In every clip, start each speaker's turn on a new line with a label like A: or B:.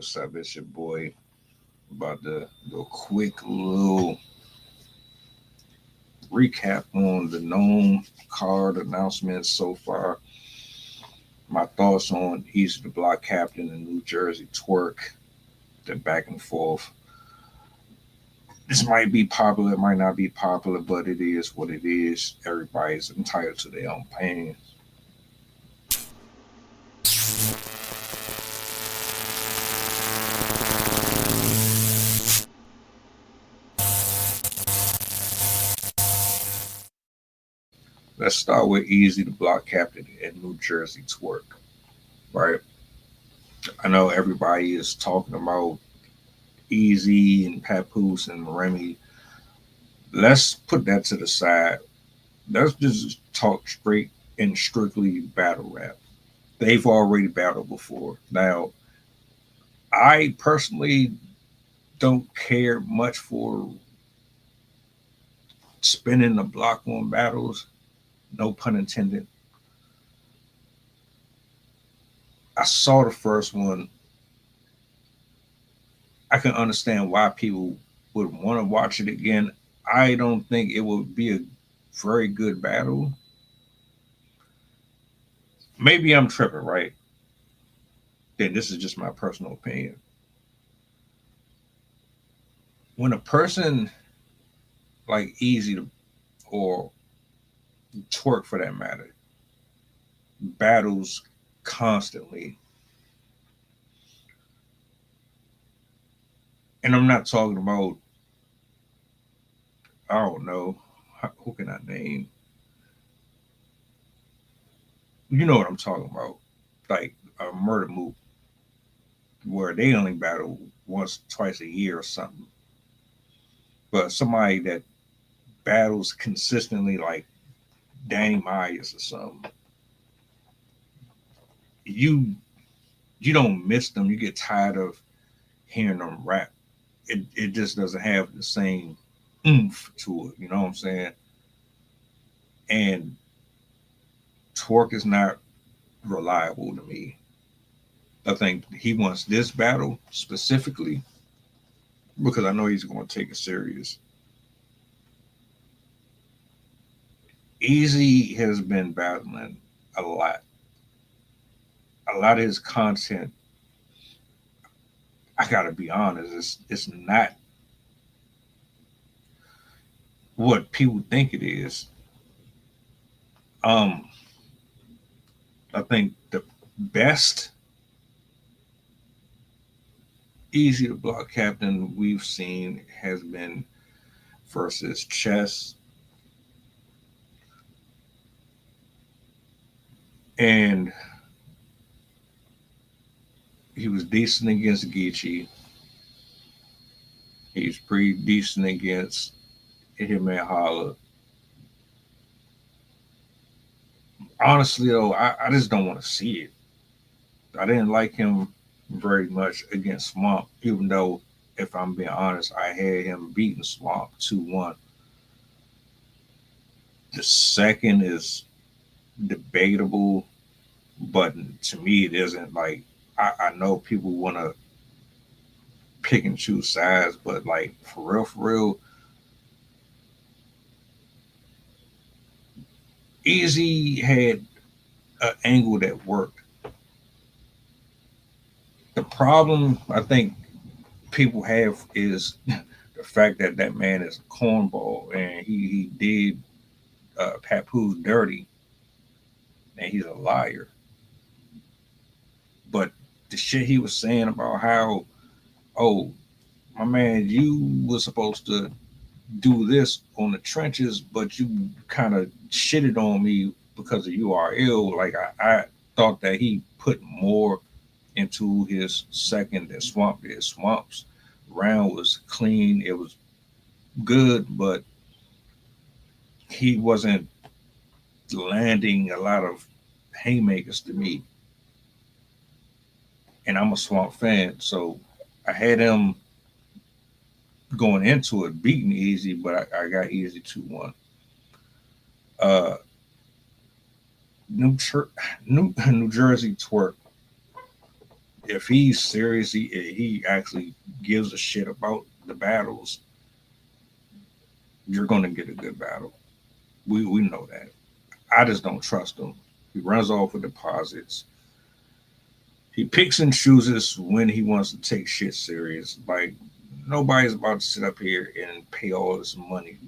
A: what's up? It's your boy. About to do a quick little recap on the Nome card announcements so far. My thoughts on Eazy the Block Captain and New Jersey Twork, the back and forth. This might be popular, it might not be popular, but it is what it is. Everybody's entitled to their own pain. Let's start with Eazy the Block Captain and New Jersey Twork, right? I know everybody is talking about Eazy and Papoose and Remy. Let's put that to the side. Let's just talk straight and strictly battle rap. They've already battled before. Now, I personally don't care much for spinning the block on battles. No pun intended. I saw the first one. I can understand why people would want to watch it again. I don't think it would be a very good battle. Maybe I'm tripping, right? Then this is just my personal opinion. When a person like Easy to, or Twerk for that matter battles constantly, and I'm not talking about, I don't know, who can I name? You know what I'm talking about, like a murder move where they only battle once, twice a year or something. But somebody that battles consistently, like Danny Myers or something, you you don't miss them. You get tired of hearing them rap. It just doesn't have the same oomph to it. You know what I'm saying? And Twerk is not reliable to me. I think he wants this battle specifically because I know he's going to take it serious. Easy has been battling a lot. A lot of his content, I gotta be honest, it's not what people think it is. Um, I think the best Easy to Block Captain we've seen has been versus Chess, and he was decent against Geechee. He's pretty decent against him and Holla. Honestly, though, I just don't want to see it. I didn't like him very much against Swamp, even though, if I'm being honest, I had him beating Swamp 2-1. The second is debatable, but to me, it isn't. Like, I know people want to pick and choose sides, but like, for real, Easy had an angle that worked. The problem I think people have is the fact that that man is a cornball and he did Papoose dirty and he's a liar. But the shit he was saying about how, oh, my man, you was supposed to do this on the trenches, but you kind of shitted on me because of URL. Like I thought that he put more into his second than Swamp did. Swamp's round was clean. It was good, but he wasn't landing a lot of haymakers to me. And I'm a Swamp fan, so I had him going into it beating Easy, but I got Easy 2-1. Uh, New, New Jersey Twerk. if he's serious, he actually gives a shit about the battles, you're gonna get a good battle. We know that. I just don't trust him. He runs off with deposits. He picks and chooses when he wants to take shit serious. Like nobody's about to sit up here and pay all this money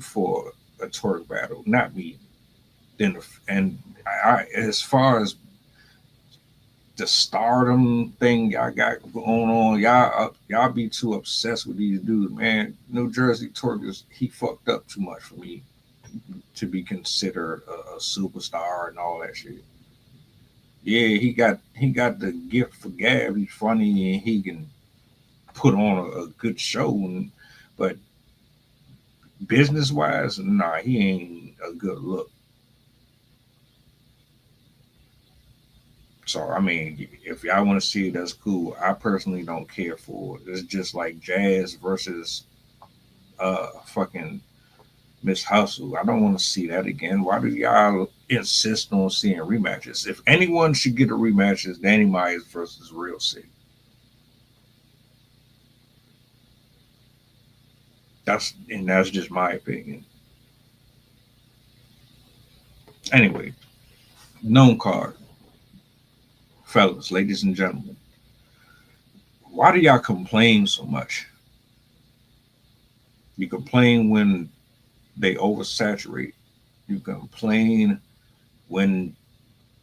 A: for a Twork battle. Not me. Then and as far as the stardom thing y'all got going on, y'all be too obsessed with these dudes, man. New Jersey Twork he fucked up too much for me to be considered a superstar and all that shit. Yeah, he got the gift for gab. He's funny and he can put on a good show, but business wise, nah, he ain't a good look. So I mean, if y'all want to see it, that's cool. I personally don't care for it. It's just like Jazz versus fucking Miss Hustle. I don't want to see that again. Why do y'all insist on seeing rematches? If anyone should get a rematch, it's Danny Myers versus Real Sick. That's just my opinion. Anyway, known card, fellas, ladies and gentlemen. Why do y'all complain so much? You complain when they oversaturate. You complain when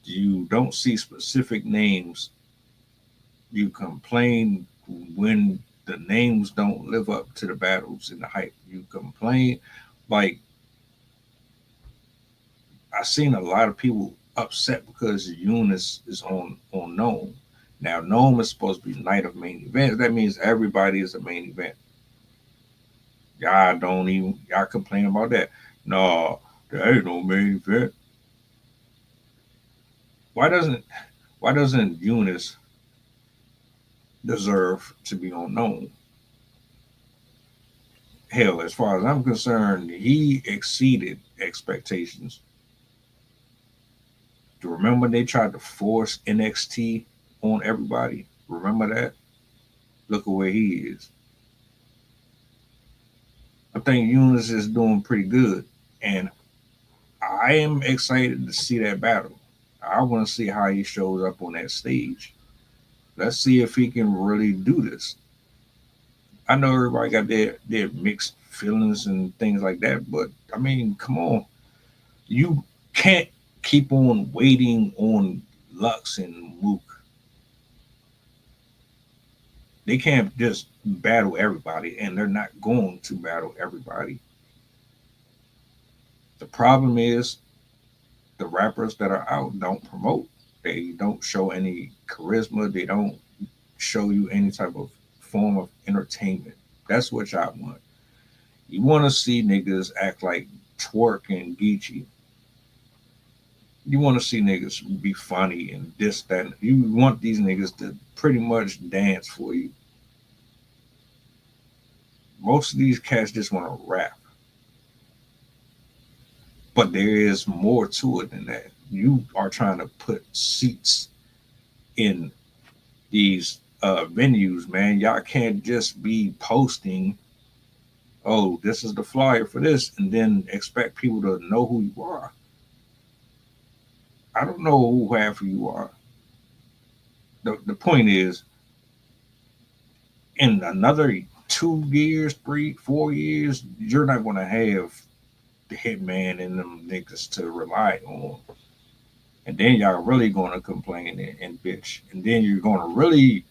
A: you don't see specific names. You complain when the names don't live up to the battles and the hype. You complain like I've seen a lot of people upset because Eunice is on Nome. Now Nome is supposed to be night of main events. That means everybody is a main event. Y'all complain about that. No, there ain't no main event. Why doesn't why doesn't Eunice deserve to be on Nome? Hell, as far as I'm concerned, he exceeded expectations. Do you remember they tried to force NXT on everybody? Remember that? Look at where he is. I think Eunice is doing pretty good, and I am excited to see that battle. I want to see how he shows up on that stage. Let's see if he can really do this. I know everybody got their mixed feelings and things like that, but I mean, come on, you can't keep on waiting on Lux and Mook. They can't just battle everybody, and they're not going to battle everybody. The problem is the rappers that are out don't promote. They don't show any charisma. They don't show you any type of form of entertainment. That's what y'all want. You want to see niggas act like Twork and Geechee. You want to see niggas be funny and this, that. You want these niggas to pretty much dance for you. Most of these cats just want to rap. But there is more to it than that. You are trying to put seats in these venues, man. Y'all can't just be posting, oh, this is the flyer for this, and then expect people to know who you are. I don't know who half of you are. The point is, in another 2 years, 3, 4 years, you're not going to have the hitman and them niggas to rely on. And then y'all really going to complain and bitch. And then you're going to really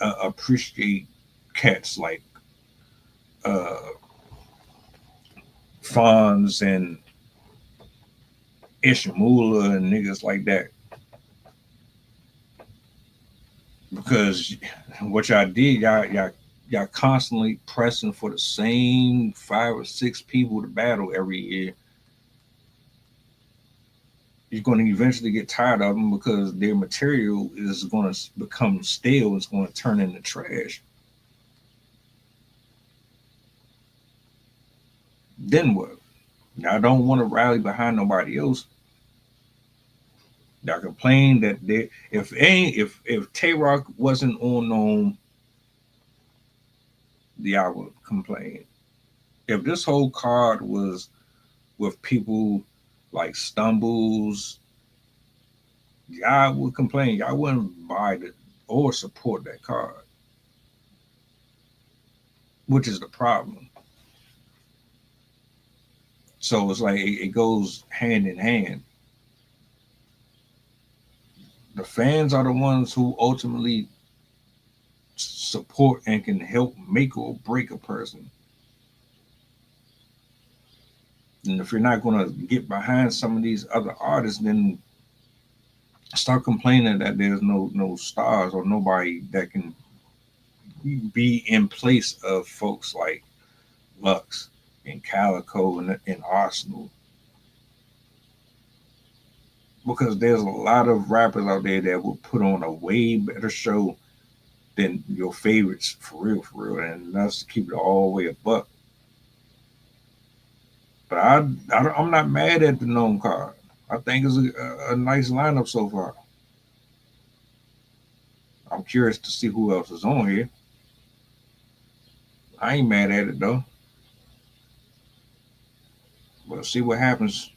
A: appreciate cats like uh, Fonz and Ishimula and niggas like that. Because what y'all did, y'all constantly pressing for the same 5 or 6 people to battle every year. You're going to eventually get tired of them because their material is going to become stale. It's going to turn into trash. Then what? I don't want to rally behind nobody else. Y'all complain that if Tay Rock wasn't on Nome, y'all would complain. If this whole card was with people like Stumbles, y'all would complain. Y'all wouldn't buy it or support that card, which is the problem. So it's like it goes hand in hand. The fans are the ones who ultimately support and can help make or break a person. And if you're not going to get behind some of these other artists, then start complaining that there's no stars or nobody that can be in place of folks like Lux and Calico and Arsenal. Because there's a lot of rappers out there that will put on a way better show than your favorites for real. And that's to keep it all the way a buck. But I'm not mad at the Gnome card. I think it's a nice lineup so far. I'm curious to see who else is on here. I ain't mad at it though. We'll see what happens